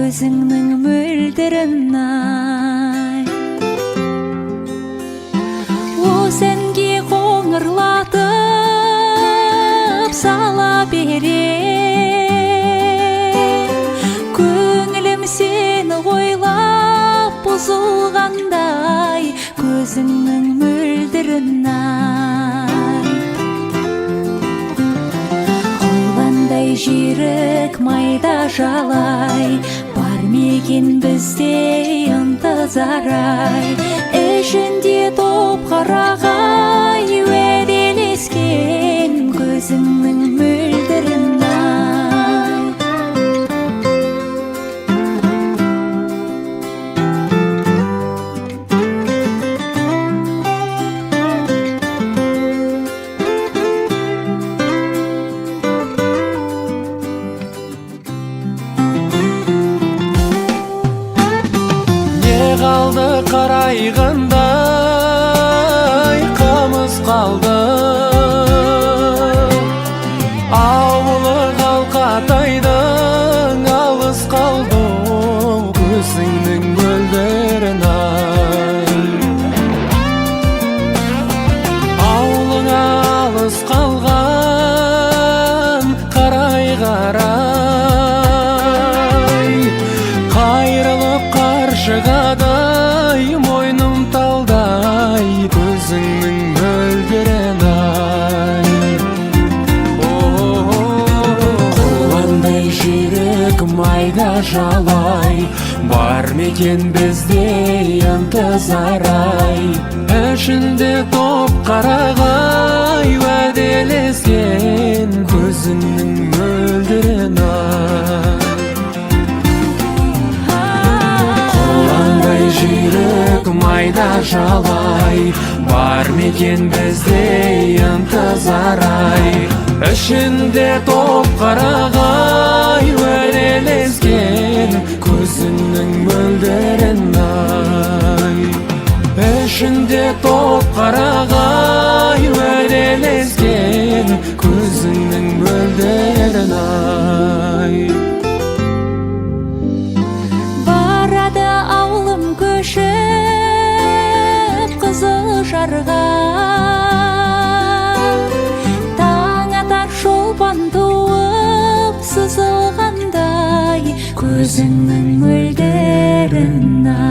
көзіңнің мөлдірін ай. О сәнге қоңырлатып сала бере, көңілім сені ойлап бұзылғандай, көзіңнің мөлдірін ай. Құландай жүйрік майда жалай, бар мекен бізде ынтызар-ай. Ішінде топ қарағай, уәделескен көзіңнің мөлдірін ай. Қалды қарайғандай, қамыс қалды. Ауылы қалқатайдың алыс қалды, көзіңнің мөлдірін ай. Ауылыңа алыс қалған қарай-қарай, қайрылып қаршығадай, мойным талдай, көзіңнің мөлдірін ай. Құландай жүйрік майда жалай, бар мекен бізде ынтызар-ай. Ішінде топ қарағай, уәделескен көзіңнің мөлдірін ай. Жүйрік майда жалай, бар мекен бізде ынтызар-ай. Ішінде топ қарағай, уәделескен көзіңнің мөлдірін ай. Ішінде топ қарағай, уәделескен көзіңнің мөлдірін ай. Көшіп Қызылжарға, таң атар шолпан туып сызылғандай, көзіңнің мөлдірін ай.